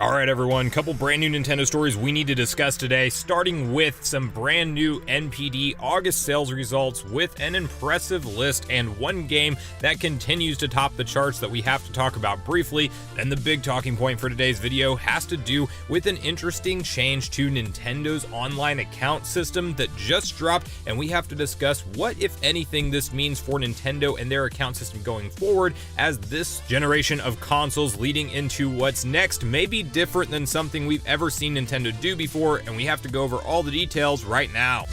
Alright everyone, couple brand new Nintendo stories we need to discuss today, starting with some brand new NPD August sales results with an impressive list and one game that continues to top the charts that we have to talk about briefly. Then the big talking point for today's video has to do with an interesting change to Nintendo's online account system that just dropped, and we have to discuss what, if anything, this means for Nintendo and their account system going forward, as this generation of consoles leading into what's next may be different than something we've ever seen Nintendo do before, and we have to go over all the details right now.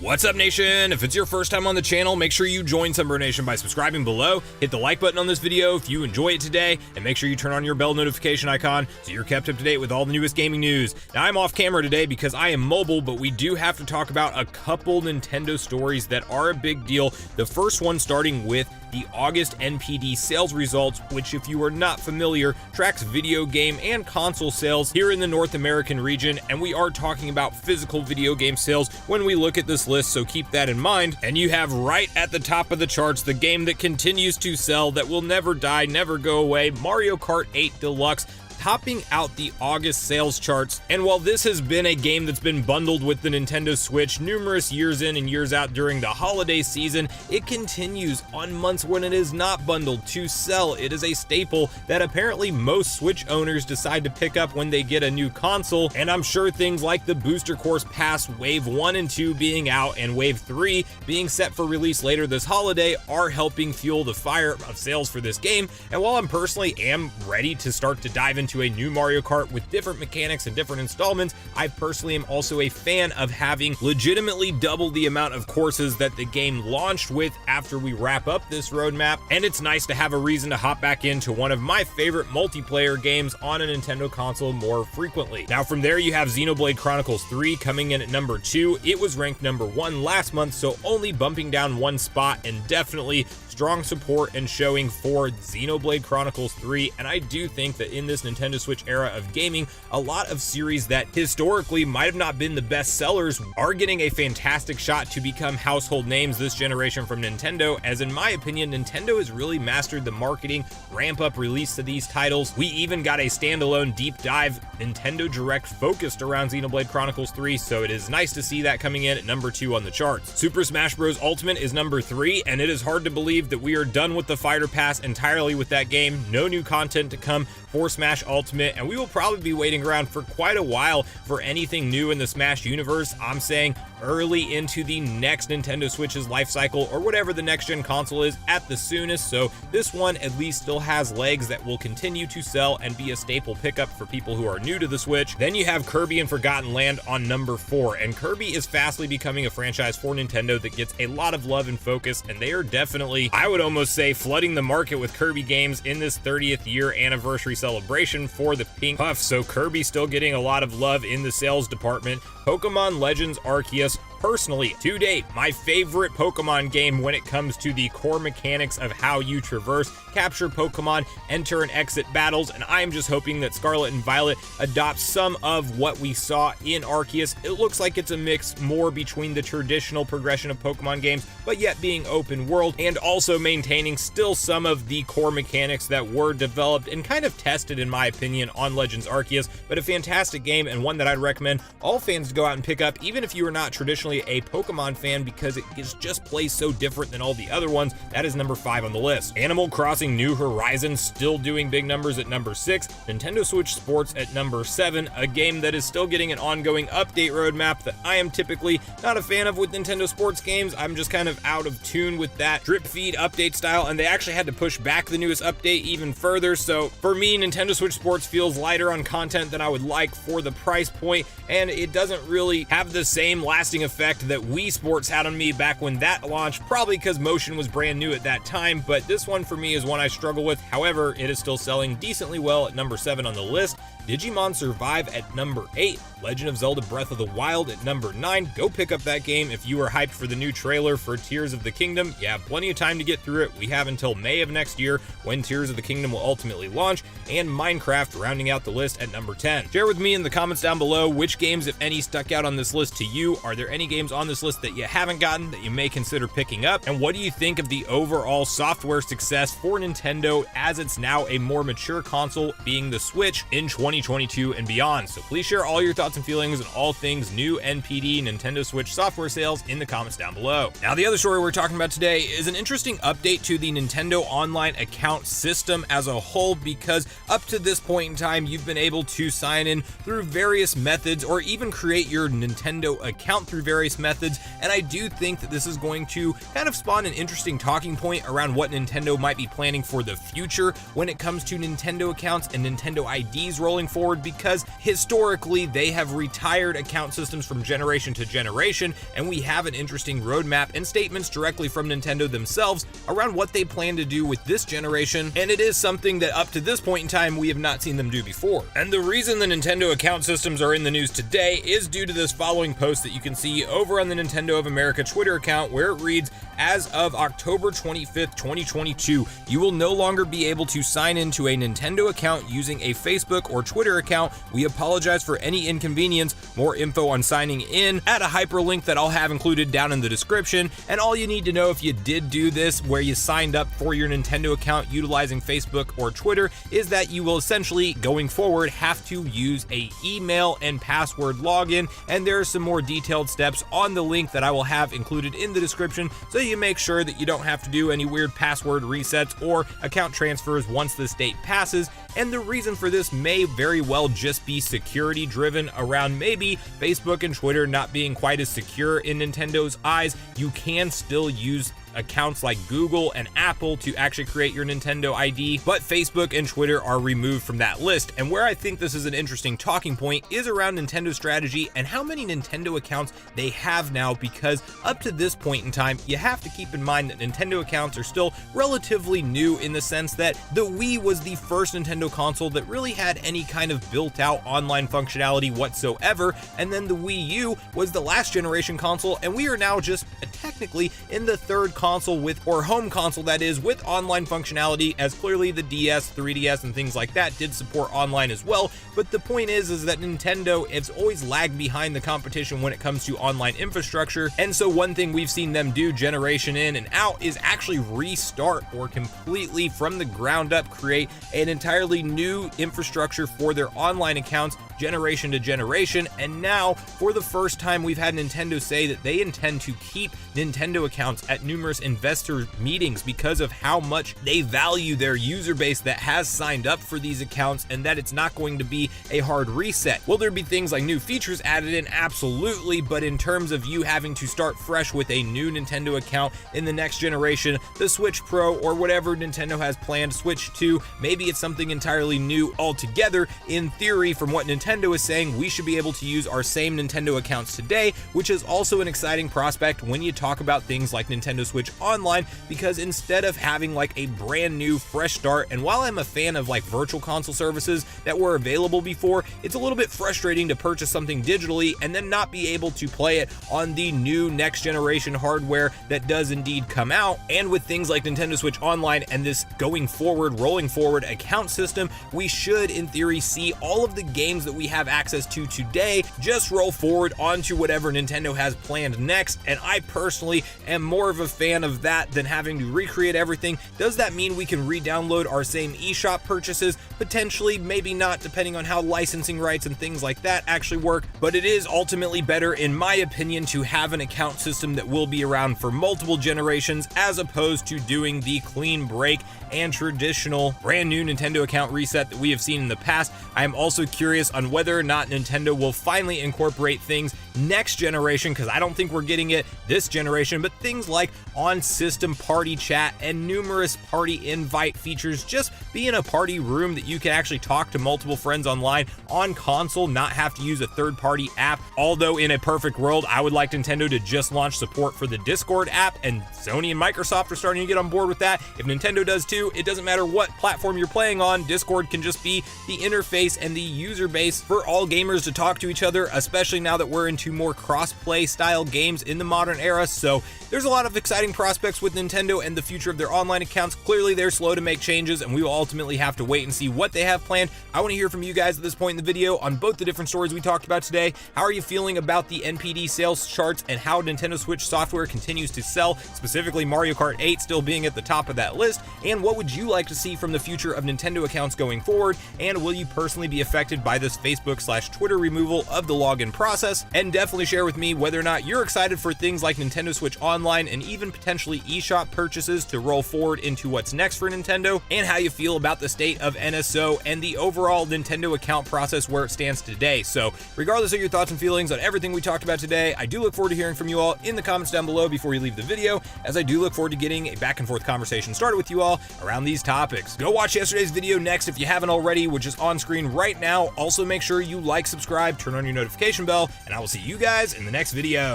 What's up, Nation? If it's your first time on the channel, make sure you join Sunbro Nation by subscribing below, hit the like button on this video if you enjoy it today, and make sure you turn on your bell notification icon so you're kept up to date with all the newest gaming news. Now, I'm off camera today because I am mobile, but we do have to talk about a couple Nintendo stories that are a big deal. The first one starting with the August NPD sales results, which, if you are not familiar, tracks video game and console sales here in the North American region, and we are talking about physical video game sales when we look at this list, so keep that in mind. And you have right at the top of the charts the game that continues to sell, that will never die, never go away, Mario Kart 8 Deluxe, topping out the August sales charts. And while this has been a game that's been bundled with the Nintendo Switch numerous years in and years out during the holiday season, it continues on months when it is not bundled to sell. It is a staple that apparently most Switch owners decide to pick up when they get a new console, and I'm sure things like the Booster Course Pass Wave 1 and 2 being out and Wave 3 being set for release later this holiday are helping fuel the fire of sales for this game. And while I'm personally am ready to start to dive into a new Mario Kart with different mechanics and different installments, I personally am also a fan of having legitimately double the amount of courses that the game launched with after we wrap up this roadmap, and it's nice to have a reason to hop back into one of my favorite multiplayer games on a Nintendo console more frequently. Now from there you have Xenoblade Chronicles 3 coming in at number 2. It was ranked number 1 last month, so only bumping down one spot, and definitely strong support and showing for Xenoblade Chronicles 3, and I do think that in this Nintendo Switch era of gaming, a lot of series that historically might have not been the best sellers are getting a fantastic shot to become household names this generation from Nintendo, as in my opinion, Nintendo has really mastered the marketing, ramp up release to these titles. We even got a standalone deep dive Nintendo Direct focused around Xenoblade Chronicles 3, so it is nice to see that coming in at number 2 on the charts. Super Smash Bros. Ultimate is number 3, and it is hard to believe that we are done with the Fighter Pass entirely with that game. No new content to come for Smash Ultimate, and we will probably be waiting around for quite a while for anything new in the Smash universe. I'm saying early into the next Nintendo Switch's life cycle, or whatever the next gen console is at the soonest, so this one at least still has legs that will continue to sell and be a staple pickup for people who are new to the Switch. Then you have Kirby and Forgotten Land on number 4, and Kirby is fastly becoming a franchise for Nintendo that gets a lot of love and focus, and they are definitely, I would almost say, flooding the market with Kirby games in this 30th year anniversary celebration for the Pink Puff, so Kirby's still getting a lot of love in the sales department. Pokemon Legends Arceus, personally, to date, my favorite Pokemon game when it comes to the core mechanics of how you traverse, capture Pokemon, enter and exit battles, and I am just hoping that Scarlet and Violet adopts some of what we saw in Arceus. It looks like it's a mix more between the traditional progression of Pokemon games, but yet being open world, and also maintaining still some of the core mechanics that were developed and kind of tested, in my opinion, on Legends Arceus. But a fantastic game, and one that I'd recommend all fans to go out and pick up, even if you are not traditionally a Pokemon fan, because it just plays so different than all the other ones. That is number 5 on the list. Animal Crossing New Horizons still doing big numbers at number 6. Nintendo Switch Sports at number 7, a game that is still getting an ongoing update roadmap that I am typically not a fan of with Nintendo Sports games. I'm just kind of out of tune with that drip feed update style, and they actually had to push back the newest update even further. So for me, Nintendo Switch Sports feels lighter on content than I would like for the price point, and it doesn't really have the same lasting effect that Wii Sports had on me back when that launched, probably because motion was brand new at that time. But this one for me is one I struggle with. However, it is still selling decently well at number 7 on the list. Digimon Survive at number 8, Legend of Zelda Breath of the Wild at number 9. Go pick up that game if you are hyped for the new trailer for Tears of the Kingdom. You have plenty of time to get through it. We have until May of next year when Tears of the Kingdom will ultimately launch. And Minecraft rounding out the list at number 10. Share with me in the comments down below which games, if any, stuck out on this list to you. Are there any any games on this list that you haven't gotten that you may consider picking up? And what do you think of the overall software success for Nintendo as it's now a more mature console, being the Switch, in 2022 and beyond? So please share all your thoughts and feelings on all things new NPD Nintendo Switch software sales in the comments down below. Now, the other story we're talking about today is an interesting update to the Nintendo Online account system as a whole, because up to this point in time, you've been able to sign in through various methods or even create your Nintendo account through various methods. And I do think that this is going to kind of spawn an interesting talking point around what Nintendo might be planning for the future when it comes to Nintendo accounts and Nintendo IDs rolling forward, because historically they have retired account systems from generation to generation, and we have an interesting roadmap and statements directly from Nintendo themselves around what they plan to do with this generation, and it is something that up to this point in time we have not seen them do before. And the reason the Nintendo account systems are in the news today is due to this following post that you can see over on the Nintendo of America Twitter account, where it reads, "As of October 25th, 2022, you will no longer be able to sign into a Nintendo account using a Facebook or Twitter account. We apologize for any inconvenience. More info on signing in at a hyperlink that I'll have included down in the description." And all you need to know if you did do this, where you signed up for your Nintendo account utilizing Facebook or Twitter, is that you will essentially, going forward, have to use a email and password login. And there are some more detailed steps on the link that I will have included in the description, so you make sure that you don't have to do any weird password resets or account transfers once this date passes. And the reason for this may very well just be security driven, around maybe Facebook and Twitter not being quite as secure in Nintendo's eyes. You can still use accounts like Google and Apple to actually create your Nintendo ID, but Facebook and Twitter are removed from that list. And where I think this is an interesting talking point is around Nintendo's strategy and how many Nintendo accounts they have now, because up to this point in time, you have to keep in mind that Nintendo accounts are still relatively new, in the sense that the Wii was the first Nintendo console that really had any kind of built out online functionality whatsoever, and then the Wii U was the last generation console, and we are now just technically in the third console with, or home console that is, with online functionality, as clearly the DS, 3DS, and things like that did support online as well. But the point is that Nintendo has always lagged behind the competition when it comes to online infrastructure. And so one thing we've seen them do generation in and out is actually restart, or completely from the ground up create an entirely new infrastructure for their online accounts, generation to generation. And now, for the first time, we've had Nintendo say that they intend to keep Nintendo accounts at numerous investor meetings because of how much they value their user base that has signed up for these accounts, and that it's not going to be a hard reset. Will there be things like new features added in? Absolutely, but in terms of you having to start fresh with a new Nintendo account in the next generation, the Switch Pro or whatever Nintendo has planned, Switch 2, maybe it's something entirely new altogether. In theory, from what Nintendo is saying, we should be able to use our same Nintendo accounts today, which is also an exciting prospect when you talk about things like Nintendo Switch Online, because instead of having like a brand new fresh start, and while I'm a fan of like virtual console services that were available before, it's a little bit frustrating to purchase something digitally and then not be able to play it on the new next generation hardware that does indeed come out. And with things like Nintendo Switch Online and this going forward, rolling forward account system, we should in theory see all of the games that we have access to today just roll forward onto whatever Nintendo has planned next. And I personally am more of a fan of that than having to recreate everything. Does that mean we can re-download our same eShop purchases? Potentially, maybe not, depending on how licensing rights and things like that actually work, but it is ultimately better, in my opinion, to have an account system that will be around for multiple generations, as opposed to doing the clean break and traditional brand new Nintendo account reset that we have seen in the past. I am also curious on whether or not Nintendo will finally incorporate things next generation, because I don't think we're getting it this generation, but things like on-system party chat and numerous party invite features, just be in a party room that you can actually talk to multiple friends online on console, not have to use a third-party app. Although in a perfect world, I would like Nintendo to just launch support for the Discord app, and Sony and Microsoft are starting to get on board with that. If Nintendo does too, it doesn't matter what platform you're playing on, Discord can just be the interface and the user base for all gamers to talk to each other, especially now that we're into to more cross-play style games in the modern era, so there's a lot of exciting prospects with Nintendo and the future of their online accounts. Clearly, they're slow to make changes, and we will ultimately have to wait and see what they have planned. I want to hear from you guys at this point in the video on both the different stories we talked about today. How are you feeling about the NPD sales charts and how Nintendo Switch software continues to sell, specifically Mario Kart 8 still being at the top of that list? And what would you like to see from the future of Nintendo accounts going forward? And will you personally be affected by this Facebook/Twitter removal of the login process? And definitely share with me whether or not you're excited for things like Nintendo Switch Online and even potentially eShop purchases to roll forward into what's next for Nintendo, and how you feel about the state of NSO and the overall Nintendo account process where it stands today. So regardless of your thoughts and feelings on everything we talked about today, I do look forward to hearing from you all in the comments down below before you leave the video, as I do look forward to getting a back and forth conversation started with you all around these topics. Go watch yesterday's video next if you haven't already, which is on screen right now. Also make sure you like, subscribe, turn on your notification bell, and I will see you guys in the next video.